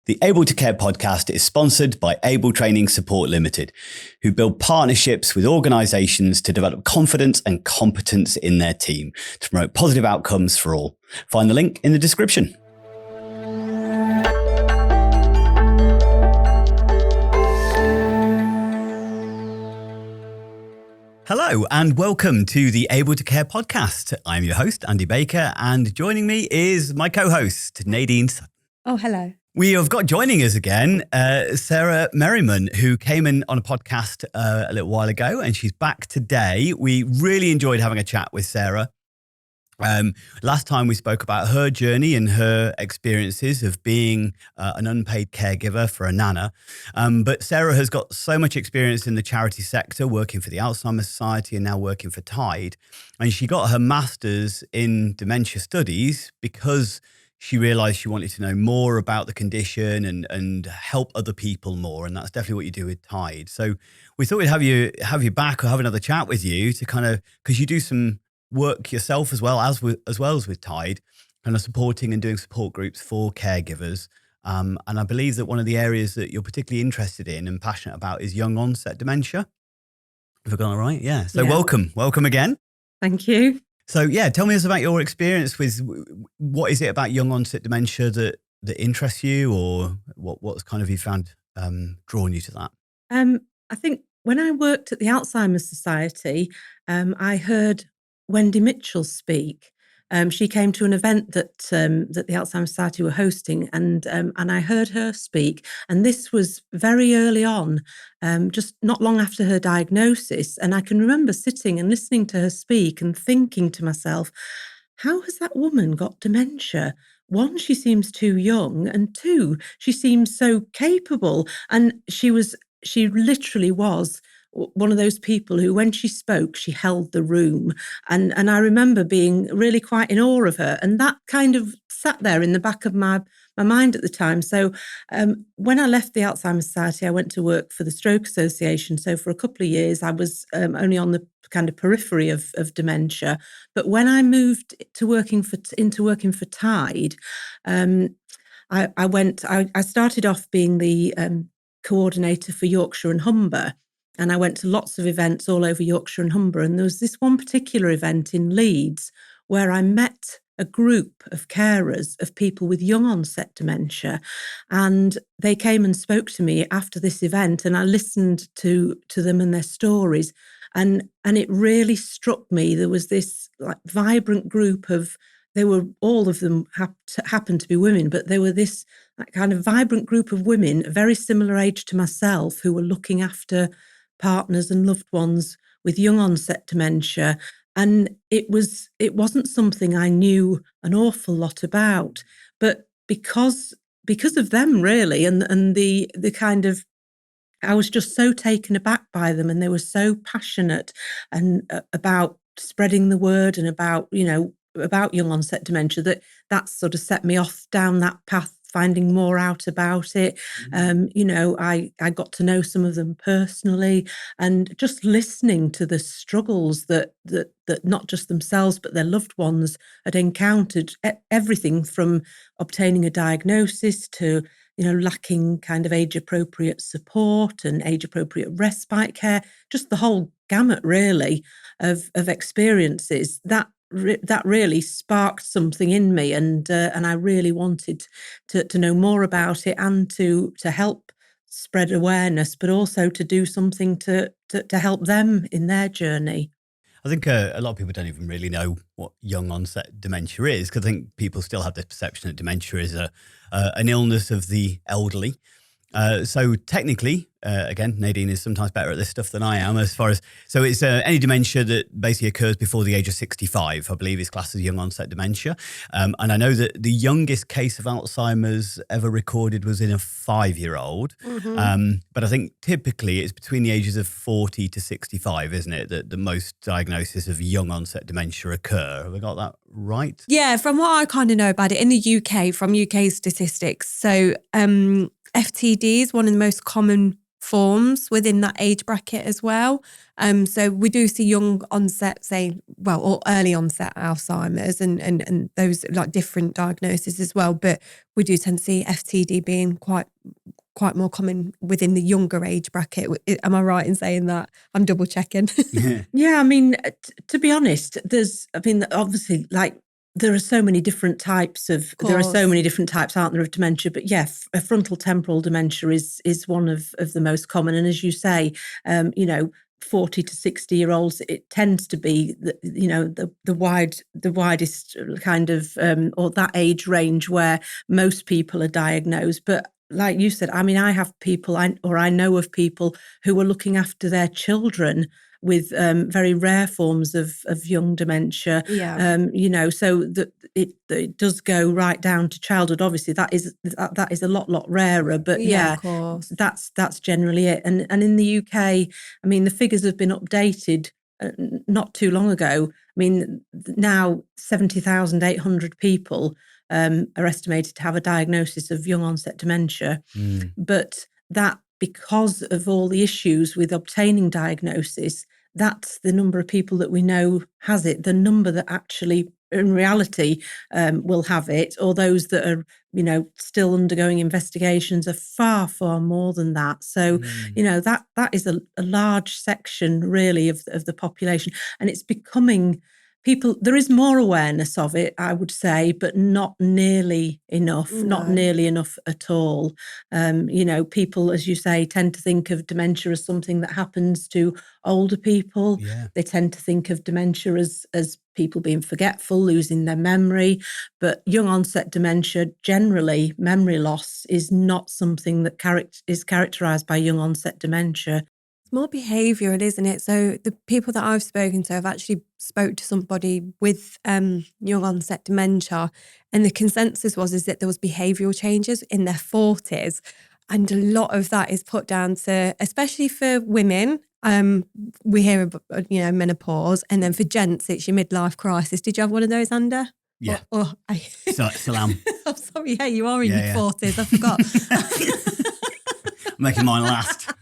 The Able to Care podcast is sponsored by Able Training Support Limited, who build partnerships with organisations to develop confidence and competence in their team to promote positive outcomes for all. Find the link in the description. Hello and welcome to the Able to Care podcast. I'm your host, Andy Baker, and joining me is my co-host, Nadine. Oh, hello. We have got joining us again, Sarah Merriman, who came in on a podcast a little while ago, and she's back today. We really enjoyed having a chat with Sarah. Last time we spoke about her journey and her experiences of being an unpaid caregiver for a nana. But Sarah has got so much experience in the charity sector, working for the Alzheimer Society and now working for Tide. And she got her master's in dementia studies because she realised she wanted to know more about the condition and help other people more. And that's definitely what you do with Tide. So we thought we'd have you back or have another chat with you to kind of, because you do some work yourself as well as with Tide, kind of supporting and doing support groups for caregivers. And I believe that one of the areas that you're particularly interested in and passionate about is young onset dementia. Have I got it right? Yeah. So welcome again. Thank you. So yeah, tell me about your experience with what is it about young onset dementia that interests you, or what's kind of you found drawn you to that? I think when I worked at the Alzheimer's Society, I heard Wendy Mitchell speak. She came to an event that the Alzheimer's Society were hosting, and I heard her speak. And this was very early on, just not long after her diagnosis. And I can remember sitting and listening to her speak and thinking to myself, how has that woman got dementia? One, she seems too young, and two, she seems so capable. And she literally was one of those people who, when she spoke, she held the room. And I remember being really quite in awe of her. And that kind of sat there in the back of my mind at the time. So when I left the Alzheimer's Society, I went to work for the Stroke Association. So for a couple of years, I was only on the kind of periphery of dementia. But when I moved to working for Tide, I started off being the coordinator for Yorkshire and Humber. And I went to lots of events all over Yorkshire and Humber. And there was this one particular event in Leeds where I met a group of carers of people with young onset dementia. And they came and spoke to me after this event, and I listened to them and their stories. And it really struck me. There was this like vibrant group of, all of them happened to be women, but they were this kind of vibrant group of women, a very similar age to myself, who were looking after partners and loved ones with young onset dementia. And it wasn't something I knew an awful lot about, but because of them really, and the kind of, I was just so taken aback by them, and they were so passionate and about spreading the word and about young onset dementia that sort of set me off down that path, finding more out about it. I got to know some of them personally, and just listening to the struggles that not just themselves but their loved ones had encountered, everything from obtaining a diagnosis to lacking kind of age-appropriate support and age-appropriate respite care, just the whole gamut really of experiences that really sparked something in me, and I really wanted to know more about it and to help spread awareness, but also to do something to help them in their journey. I think a lot of people don't even really know what young onset dementia is, because I think people still have this perception that dementia is an illness of the elderly. So technically, again, Nadine is sometimes better at this stuff than I am so it's any dementia that basically occurs before the age of 65, I believe is classed as young onset dementia. And I know that the youngest case of Alzheimer's ever recorded was in a 5-year-old. Mm-hmm. But I think typically it's between the ages of 40 to 65, isn't it, that the most diagnoses of young onset dementia occur. Have I got that right? Yeah, from what I kind of know about it in the UK, from UK statistics. So FTD is one of the most common forms within that age bracket as well. So we do see young onset, or early onset Alzheimer's and those like different diagnoses as well. But we do tend to see FTD being quite more common within the younger age bracket. Am I right in saying that? I'm double checking. Yeah, I mean, to be honest, obviously, like, there are so many different types there are so many different types, aren't there, of dementia? But yeah, frontal temporal dementia is one of the most common. And as you say, 40 to 60-year-olds, it tends to be the widest kind of or that age range where most people are diagnosed. But like you said, I mean, I have people, I know of people who are looking after their children with very rare forms of young dementia. Yeah. So that it does go right down to childhood. Obviously, that is a lot rarer. But yeah, of course. that's generally it. And in the UK, I mean, the figures have been updated not too long ago. I mean, now 70,800 people are estimated to have a diagnosis of young onset dementia. But that, because of all the issues with obtaining diagnosis, that's the number of people that we know has it. The number that actually, in reality, will have it, or those that are, still undergoing investigations, are far, far more than that. So, that is a large section, really, of the population, and it's becoming. There is more awareness of it, I would say, but not nearly enough, not nearly enough at all. People, as you say, tend to think of dementia as something that happens to older people. Yeah. They tend to think of dementia as people being forgetful, losing their memory. But young onset dementia, generally, memory loss is not something that is characterised by young onset dementia. More behavioural, isn't it? So the people that I've spoken to, I've actually spoke to somebody with young onset dementia, and the consensus is that there was behavioural changes in their 40s, and a lot of that is put down to, especially for women, we hear about, menopause, and then for gents, it's your midlife crisis. Did you have one of those, Andy? Yeah. Salam. I'm sorry. Yeah, you are in your 40s. I forgot. Making mine last.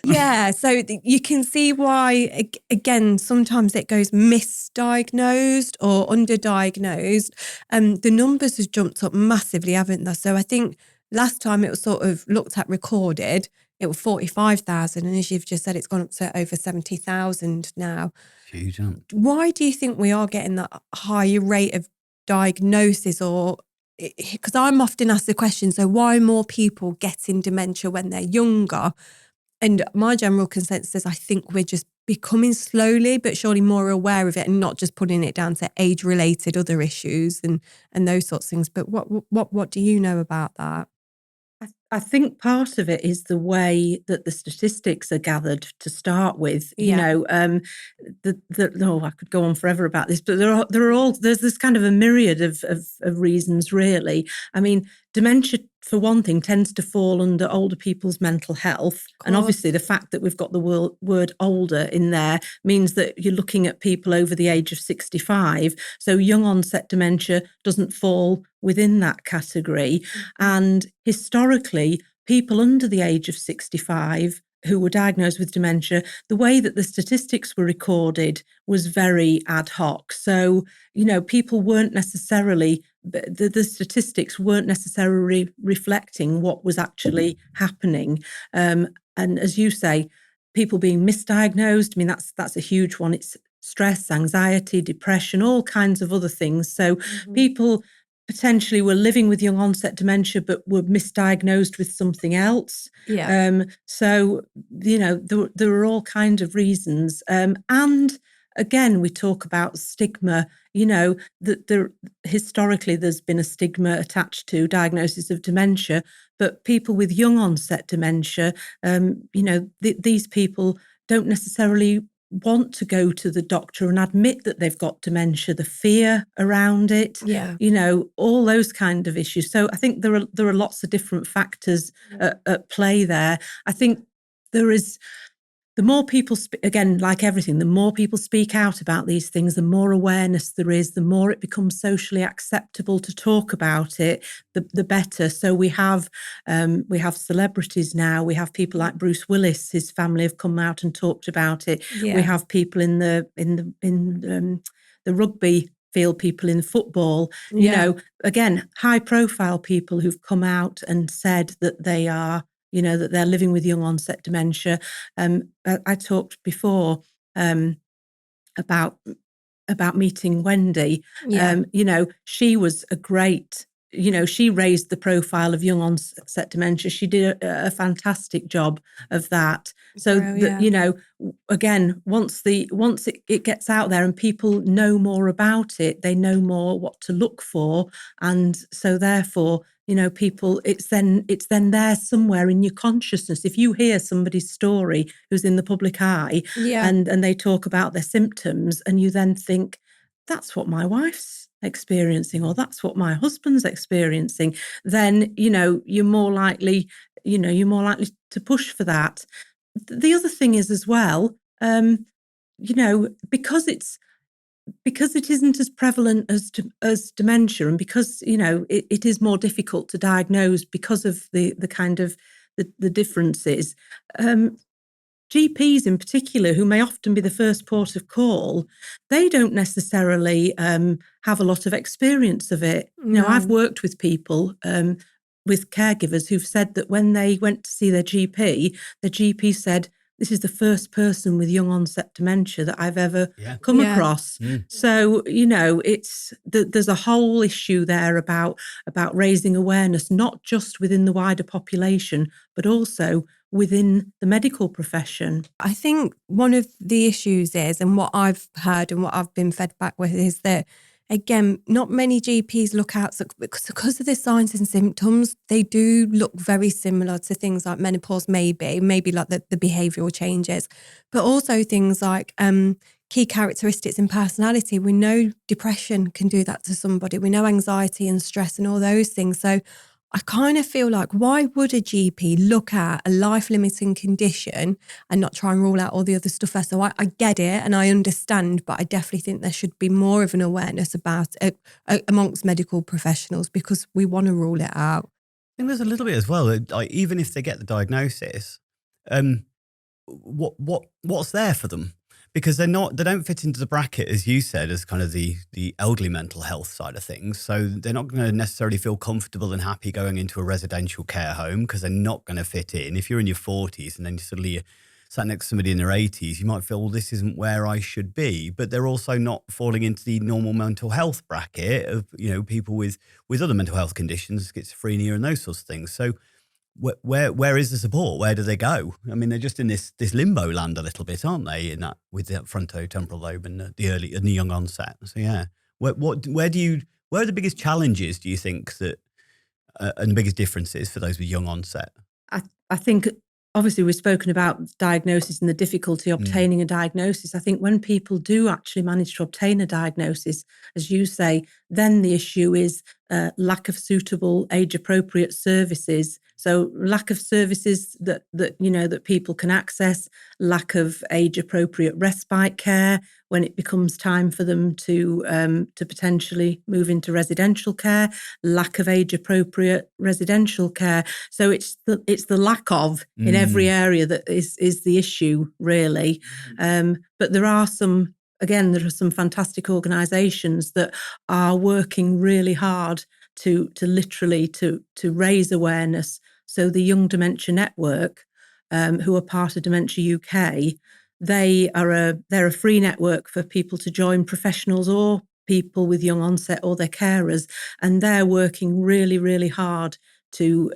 Yeah, so you can see why, again, sometimes it goes misdiagnosed or underdiagnosed. The numbers have jumped up massively, haven't they? So I think last time it was sort of looked at recorded, it was 45,000. And as you've just said, it's gone up to over 70,000 now. Huge, huh? Why do you think we are getting that higher rate of diagnosis? Or because I'm often asked the question, so why more people getting dementia when they're younger? And my general consensus is I think we're just becoming slowly but surely more aware of it, and not just putting it down to age-related other issues and those sorts of things. But what do you know about that? I think part of it is the way that the statistics are gathered to start with. Yeah. I could go on forever about this, but there's this kind of a myriad of reasons, really. I mean, dementia, for one thing, tends to fall under older people's mental health. And obviously the fact that we've got the word older in there means that you're looking at people over the age of 65. So young onset dementia doesn't fall within that category. And historically, people under the age of 65 who were diagnosed with dementia, the way that the statistics were recorded was very ad hoc. So, people weren't necessarily, the statistics weren't necessarily reflecting what was actually happening. And as you say, people being misdiagnosed, I mean, that's a huge one. It's stress, anxiety, depression, all kinds of other things. So people potentially were living with young onset dementia, but were misdiagnosed with something else. Yeah. So, there are all kinds of reasons. And again, we talk about stigma, that historically there's been a stigma attached to diagnosis of dementia, but people with young onset dementia, these people don't necessarily want to go to the doctor and admit that they've got dementia, the fear around it, all those kind of issues. So I think there are lots of different factors at play there. I think there is the more people, again, like everything, the more people speak out about these things, the more awareness there is, the more it becomes socially acceptable to talk about it, the better. So we have celebrities now. We have people like Bruce Willis. His family have come out and talked about it. Yeah. We have people in the rugby field, people in football. You know, again, high profile people who've come out and said that they are, you know, that they're living with young onset dementia. I talked before about meeting Wendy. You know, she was a great, you know, she raised the profile of young onset dementia. She did a fantastic job of that. So, you know, again, once it gets out there and people know more about it, they know more what to look for. And so therefore, you know, people, it's then there somewhere in your consciousness. If you hear somebody's story who's in the public eye and they talk about their symptoms and you then think, that's what my wife's experiencing, or that's what my husband's experiencing, then, you know, you're more likely to push for that. The other thing is as well, you know, because it isn't as prevalent as dementia, and because, you know, it is more difficult to diagnose because of the kind of the differences. GPs in particular, who may often be the first port of call, they don't necessarily have a lot of experience of it. You know, I've worked with people, with caregivers who've said that when they went to see their GP said, this is the first person with young onset dementia that I've ever come across. So, you know, there's a whole issue there about raising awareness, not just within the wider population, but also within the medical profession. I think one of the issues is, and what I've heard and what I've been fed back with, is that, again, not many GPs look out, because of the signs and symptoms, they do look very similar to things like menopause, maybe like the behavioural changes, but also things like key characteristics in personality. We know depression can do that to somebody. We know anxiety and stress and all those things. So I kind of feel like, why would a GP look at a life-limiting condition and not try and rule out all the other stuff? So I get it and I understand, but I definitely think there should be more of an awareness about it amongst medical professionals, because we want to rule it out. I think there's a little bit as well, like, even if they get the diagnosis, what's there for them? Because they don't fit into the bracket, as you said, as kind of the elderly mental health side of things. So they're not going to necessarily feel comfortable and happy going into a residential care home, because they're not going to fit in. If you're in your 40s and then suddenly you're sat next to somebody in their 80s, you might feel, well, this isn't where I should be. But they're also not falling into the normal mental health bracket of, you know, people with other mental health conditions, schizophrenia and those sorts of things. So where is the support? Where do they go? I mean, they're just in this limbo land a little bit, aren't they? In that, with the frontotemporal lobe and the young onset. So yeah, where are the biggest challenges, do you think, that and the biggest differences for those with young onset? I think, obviously, we've spoken about diagnosis and the difficulty obtaining a diagnosis. I think when people do actually manage to obtain a diagnosis, as you say, then the issue is lack of suitable age-appropriate services. So lack of services that you know, that people can access, lack of age-appropriate respite care when it becomes time for them to potentially move into residential care, lack of age-appropriate residential care. So it's the lack of in every area that is the issue, really. But there are some fantastic organisations that are working really hard to literally raise awareness. So the Young Dementia Network, who are part of Dementia UK, they're a free network for people to join, professionals or people with young onset or their carers, and they're working really, really hard to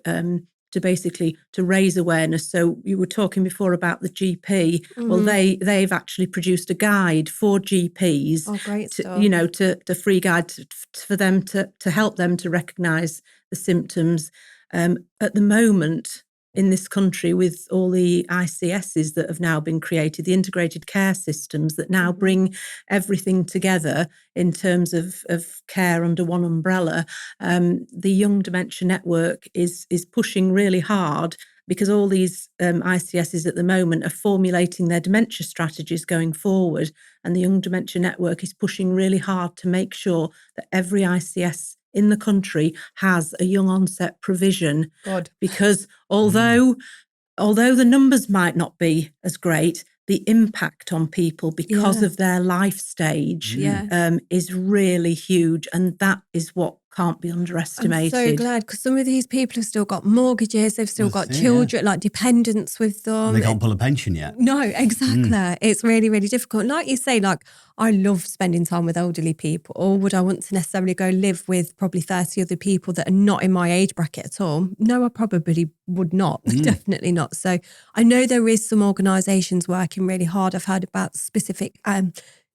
basically raise awareness. So you were talking before about the GP. Well, they've actually produced a guide for GPs. Oh, great stuff. You know, to free guide for them to help them to recognise the symptoms. At the moment, in this country, with all the ICSs that have now been created, the integrated care systems that now bring everything together in terms of care under one umbrella, the Young Dementia Network is pushing really hard because all these ICSs at the moment are formulating their dementia strategies going forward. And the Young Dementia Network is pushing really hard to make sure that every ICS in the country has a young onset provision. God. Because although the numbers might not be as great, the impact on people because of their life stage is really huge. And that is what can't be underestimated. I'm so glad, because some of these people have still got mortgages, they've still got children, like dependents with them. And they can't pull a pension yet. No, exactly. It's really, really difficult. And like you say, like, I love spending time with elderly people. Or would I want to necessarily go live with probably 30 other people that are not in my age bracket at all? No, I probably would not. Definitely not. So I know there is some organisations working really hard. I've heard about specific,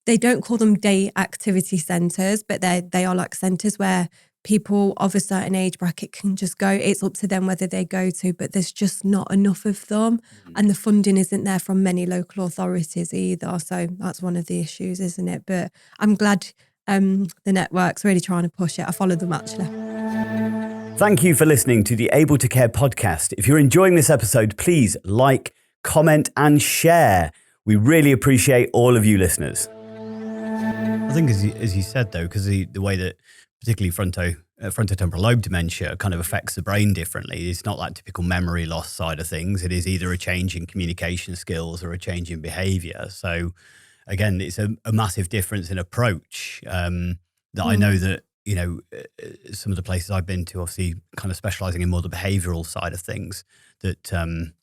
they don't call them day activity centres, but they are like centres where people of a certain age bracket can just go. It's up to them whether they go to, but there's just not enough of them. And the funding isn't there from many local authorities either. So that's one of the issues, isn't it? But I'm glad the network's really trying to push it. I follow them actually. Thank you for listening to the Able to Care podcast. If you're enjoying this episode, please like, comment and share. We really appreciate all of you listeners. I think as you said though, because the way that particularly frontotemporal lobe dementia kind of affects the brain differently. It's not like typical memory loss side of things. It is either a change in communication skills or a change in behaviour. So again, it's a massive difference in approach that I know that, you know, some of the places I've been to, obviously kind of specialising in more the behavioural side of things, that,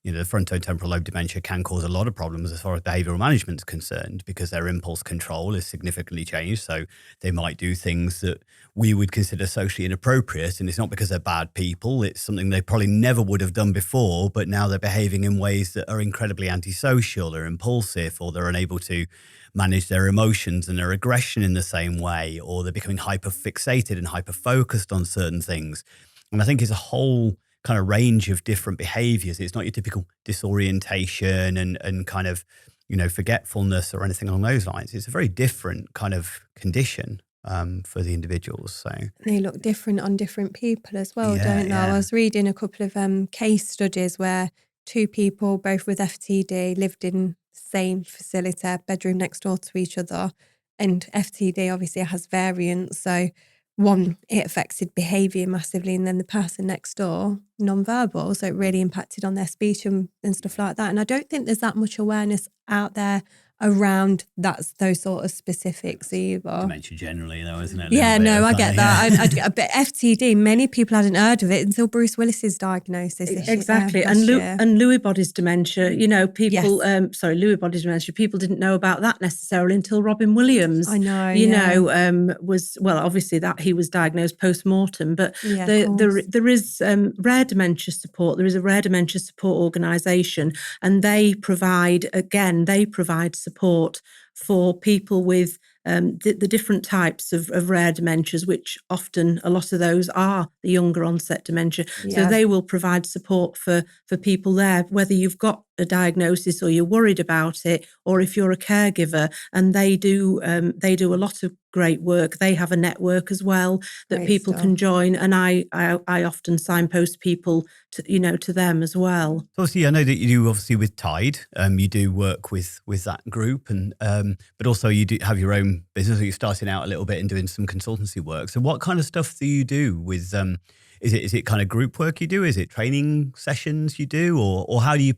you know, the frontotemporal lobe dementia can cause a lot of problems as far as behavioural management is concerned, because their impulse control is significantly changed. So they might do things that we would consider socially inappropriate. And it's not because they're bad people. It's something they probably never would have done before, but now they're behaving in ways that are incredibly antisocial or impulsive, or they're unable to manage their emotions and their aggression in the same way, or they're becoming hyper-fixated and hyper-focused on certain things. And I think it's a whole kind of range of different behaviors. It's not your typical disorientation and kind of, you know, forgetfulness or anything along those lines. It's a very different kind of condition for the individuals. So they look different on different people as well, don't they? I was reading a couple of case studies where two people, both with FTD, lived in the same facility, bedroom next door to each other. And FTD obviously has variants. So one, it affected behaviour massively, and then the person next door, non-verbal. So it really impacted on their speech and stuff like that. And I don't think there's that much awareness out there around those sort of specifics either. Dementia generally though, isn't it? Yeah, no, I get that. But FTD, many people hadn't heard of it until Bruce Willis's diagnosis. Exactly. And Lewy bodies dementia, you know, people, Lewy bodies dementia, people didn't know about that necessarily until Robin Williams. I know. Obviously that he was diagnosed post-mortem, but there is rare dementia support. There is a rare dementia support organisation, and they provide support for people with the different types of rare dementias, which often a lot of those are the younger onset dementia. So they will provide support for people there, whether you've got a diagnosis or you're worried about it, or if you're a caregiver. And they do a lot of great work. They have a network as well that people can join, and I often signpost people to them as well. So obviously, I know that you do obviously with Tide. You do work with that group, and but also you do have your own business. You're starting out a little bit and doing some consultancy work. So what kind of stuff do you do with? Is it kind of group work you do? Is it training sessions you do, or how do you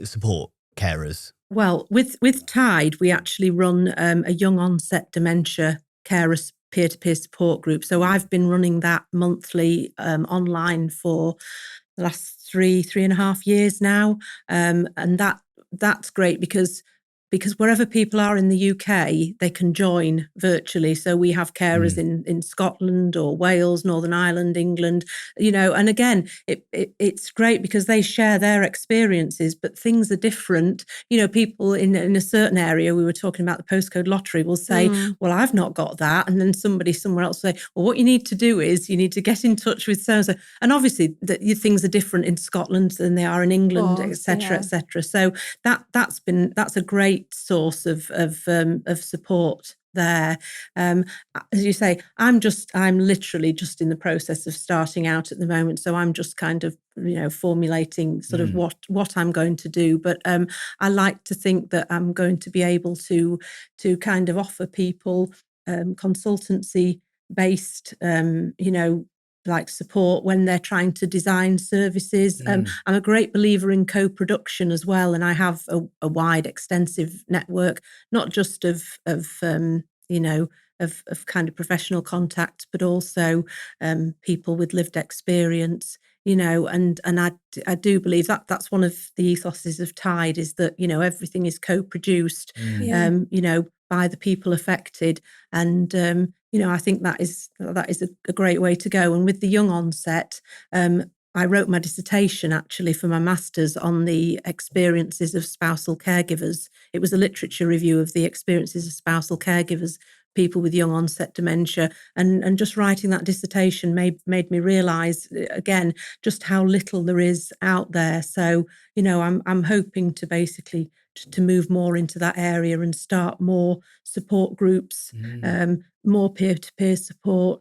support carers? Well, with Tide, we actually run a young onset dementia carers peer-to-peer support group. So I've been running that monthly online for the last three and a half years now, and that's great because wherever people are in the UK, they can join virtually. So we have carers in Scotland or Wales, Northern Ireland, England, and again, it's great because they share their experiences, but things are different. People in a certain area, we were talking about the postcode lottery, will say, well, I've not got that. And then somebody somewhere else will say, well, what you need to do is you need to get in touch with so-and-so. And obviously things are different in Scotland than they are in England, et cetera, et cetera. So that's a great source of support there. As you say, I'm literally just in the process of starting out at the moment. So I'm just kind of, formulating sort of what I'm going to do. But I like to think that I'm going to be able to kind of offer people consultancy based, like support when they're trying to design services. I'm a great believer in co-production as well, and I have a wide, extensive network, not just of kind of professional contact, but also people with lived experience. And I do believe that that's one of the ethoses of Tide, is that everything is co-produced, by the people affected, and I think that is a great way to go. And with the young onset, I wrote my dissertation actually for my master's on the experiences of spousal caregivers. It was a literature review of the experiences of spousal caregivers, people with young onset dementia, and just writing that dissertation made me realise again just how little there is out there. So I'm hoping to basically to move more into that area and start more support groups, more peer-to-peer support,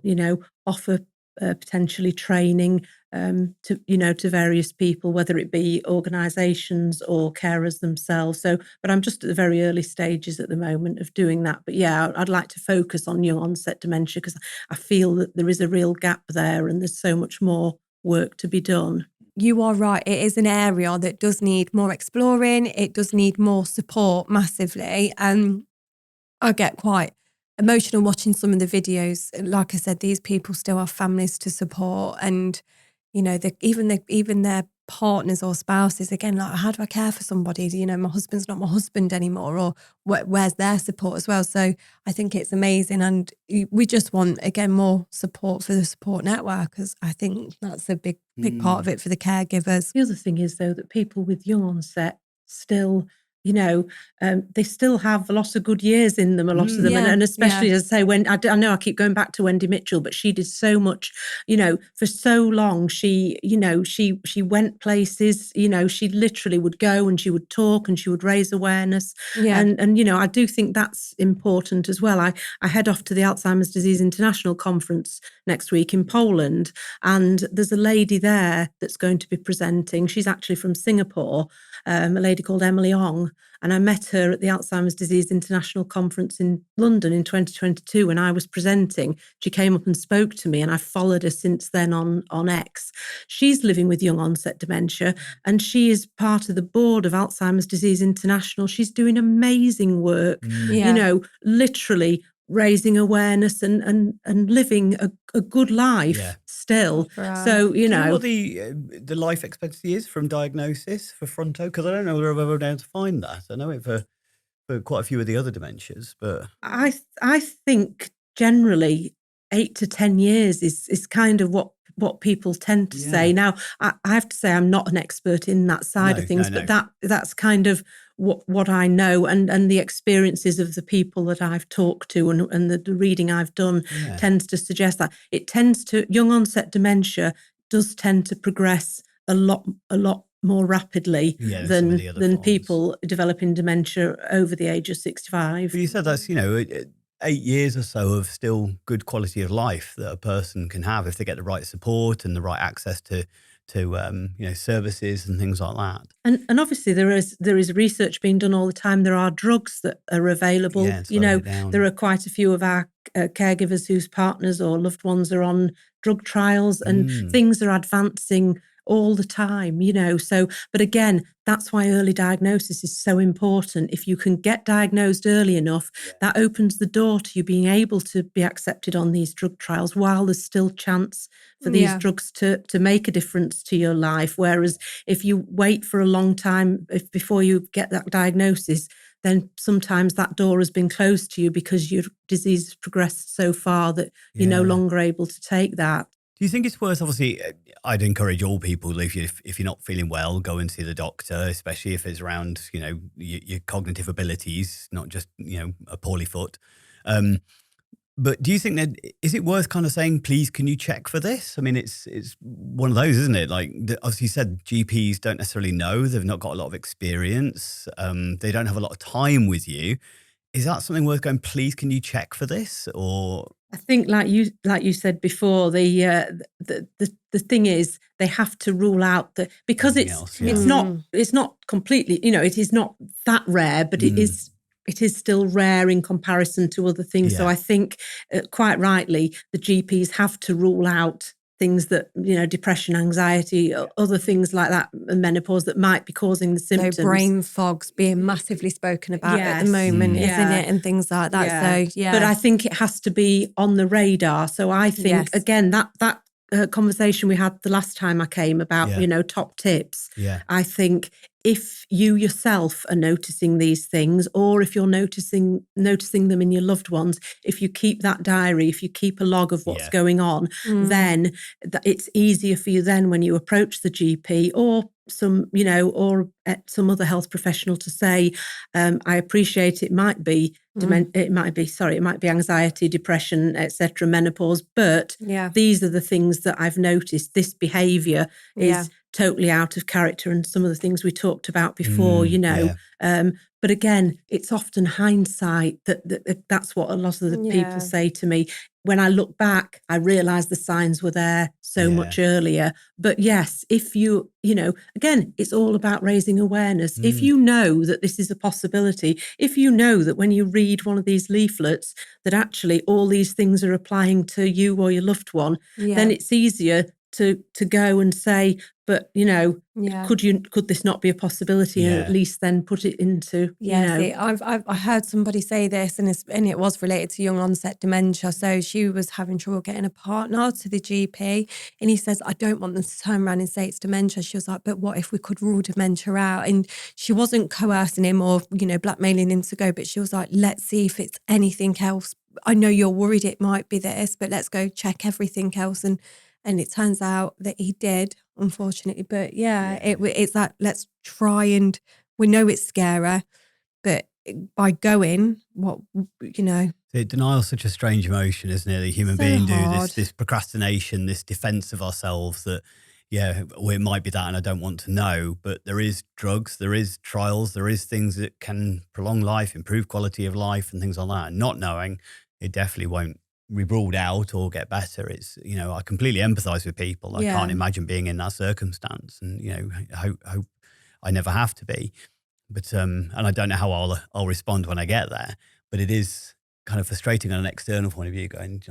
offer potentially training to various people, whether it be organisations or carers themselves. But I'm just at the very early stages at the moment of doing that. But yeah, I'd like to focus on young onset dementia because I feel that there is a real gap there and there's so much more work to be done. You are right. It is an area that does need more exploring. It does need more support massively. And I get quite emotional watching some of the videos. Like I said, these people still have families to support, and even their partners or spouses. Again, like, how do I care for somebody? My husband's not my husband anymore, or where's their support as well? So I think it's amazing, and we just want again more support for the support network, because I think that's a big part of it for the caregivers. The other thing is though that people with young onset still, they still have a lot of good years in them, a lot of them. And especially, as I say, when I know I keep going back to Wendy Mitchell, but she did so much, for so long. She went places, she literally would go and she would talk and she would raise awareness. And I do think that's important as well. I head off to the Alzheimer's Disease International Conference next week in Poland, and there's a lady there that's going to be presenting. She's actually from Singapore, a lady called Emily Ong. And I met her at the Alzheimer's Disease International Conference in London in 2022 when I was presenting. She came up and spoke to me, and I've followed her since then on X. She's living with young onset dementia, and she is part of the board of Alzheimer's Disease International. She's doing amazing work, literally raising awareness and living a good life still. So, Do you know what the life expectancy is from diagnosis for Fronto? Because I don't know whether I've ever been able to find that. I know it for quite a few of the other dementias, but I think generally 8 to 10 years is kind of what people tend to say. Now, I have to say I'm not an expert in that side of things, but that's kind of what I know, and the experiences of the people that I've talked to and the reading I've done tends to suggest that young onset dementia does tend to progress a lot more rapidly than people developing dementia over the age of 65. But you said that's 8 years or so of still good quality of life that a person can have if they get the right support and the right access to services and things like that. And obviously there is research being done all the time. There are drugs that are available. There are quite a few of our caregivers whose partners or loved ones are on drug trials, and things are advancing all the time, So, but again, that's why early diagnosis is so important. If you can get diagnosed early enough, that opens the door to you being able to be accepted on these drug trials while there's still chance for these drugs to make a difference to your life. Whereas if you wait for a long time before you get that diagnosis, then sometimes that door has been closed to you because your disease has progressed so far that you're no longer able to take that. Do you think it's worth, obviously, I'd encourage all people, if you're not feeling well, go and see the doctor, especially if it's around, your cognitive abilities, not just, a poorly foot. But do you think that, is it worth kind of saying, please, can you check for this? I mean, it's one of those, isn't it? Like, obviously you said GPs don't necessarily know. They've not got a lot of experience. They don't have a lot of time with you. is that something worth going, please, can you check for this? Or I think, like you said before, the thing is, they have to rule out that, because it's not completely, it is not that rare, but it is still rare in comparison to other things. So I think, quite rightly, the GPs have to rule out things that, depression, anxiety, other things like that, and menopause that might be causing the symptoms. So brain fog's being massively spoken about at the moment, isn't it? And things like that. So, But I think it has to be on the radar. So I think, again, that conversation we had the last time I came about, top tips. I think if you yourself are noticing these things, or if you're noticing them in your loved ones, if you keep that diary, if you keep a log of what's going on, then it's easier for you then when you approach the GP or some other health professional to say, I appreciate it might be anxiety, depression, etc., menopause, but these are the things that I've noticed. This behaviour is totally out of character, and some of the things we talked about before, but again, it's often hindsight that's what a lot of the people say to me. When I look back, I realise the signs were there so much earlier. But yes, if you again, it's all about raising awareness. If you know that this is a possibility, if you know that when you read one of these leaflets that actually all these things are applying to you or your loved one, then it's easier to go and say, but could this not be a possibility, and at least then put it into see, I heard somebody say this, and it was related to young onset dementia. So she was having trouble getting a partner to the GP, and he says, I don't want them to turn around and say it's dementia. She was like, but what if we could rule dementia out? And she wasn't coercing him or blackmailing him to go, but she was like, let's see if it's anything else. I know you're worried it might be this, but let's go check everything else. And it turns out that he did, unfortunately. But it's that, let's try, and we know it's scary, but by going, Denial is such a strange emotion, isn't it? The human being do this procrastination, this defense of ourselves that, it might be that and I don't want to know, but there is drugs, there is trials, there is things that can prolong life, improve quality of life and things like that. And not knowing, it definitely won't be ruled out or get better. It's, I completely empathise with people. I can't imagine being in that circumstance, and hope I never have to be. But and I don't know how I'll respond when I get there. But it is kind of frustrating on an external point of view, going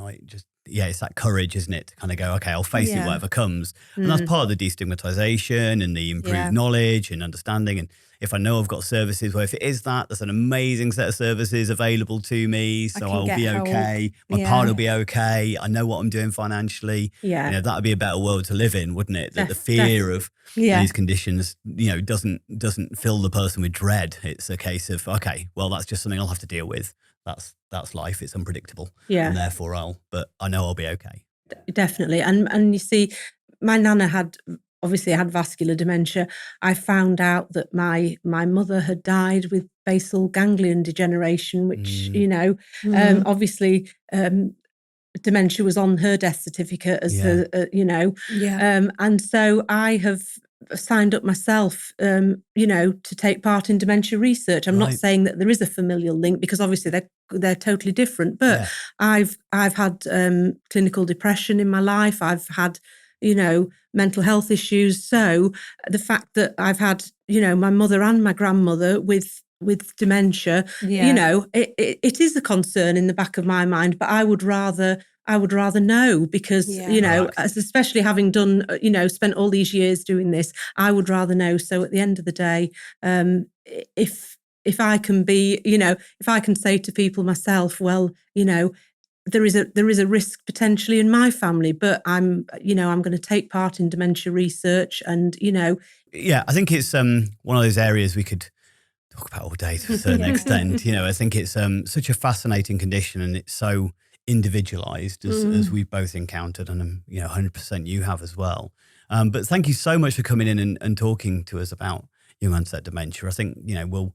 it's that courage, isn't it, to kind of go, okay, I'll face it, whatever comes. And that's part of the destigmatization and the improved knowledge and understanding. And if I know I've got services, if it is that, there's an amazing set of services available to me, so I'll be okay. My partner will be okay. I know what I'm doing financially. That would be a better world to live in, wouldn't it? That the fear of these conditions, doesn't fill the person with dread. It's a case of, okay, well, that's just something I'll have to deal with. That's life. It's unpredictable. And therefore but I know I'll be okay. Definitely. And you see, my nana had vascular dementia. I found out that my mother had died with basal ganglion degeneration, which, obviously, dementia was on her death certificate as and so I have signed up myself, to take part in dementia research. I'm not saying that there is a familial link, because obviously they're totally different, but I've had clinical depression in my life. I've had, mental health issues. So the fact that I've had, my mother and my grandmother with dementia, it is a concern in the back of my mind, but I would rather know, because, especially having done, spent all these years doing this, I would rather know. So at the end of the day, if I can be, if I can say to people myself, well, there is a risk potentially in my family, but I'm going to take part in dementia research, and, I think it's one of those areas we could talk about all day to a certain extent. I think it's such a fascinating condition, and it's so individualized as we've both encountered, and 100% you have as well. But thank you so much for coming in and talking to us about young onset dementia. I think we'll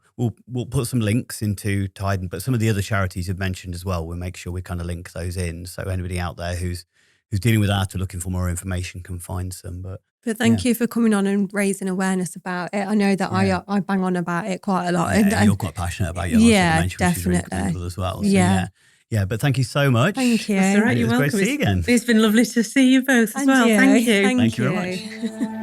put some links into Tide, but some of the other charities you've mentioned as well, we'll make sure we kind of link those in, so anybody out there who's dealing with that or looking for more information can find some. But But thank you for coming on and raising awareness about it. I know that I bang on about it quite a lot. Yeah, and you're quite passionate about your onset dementia, which is really commendable as well. So, yeah, but thank you so much. Thank you. That's all right, you're welcome. Great to see you again. It's been lovely to see you both as well. Thank you. Thank you you very much.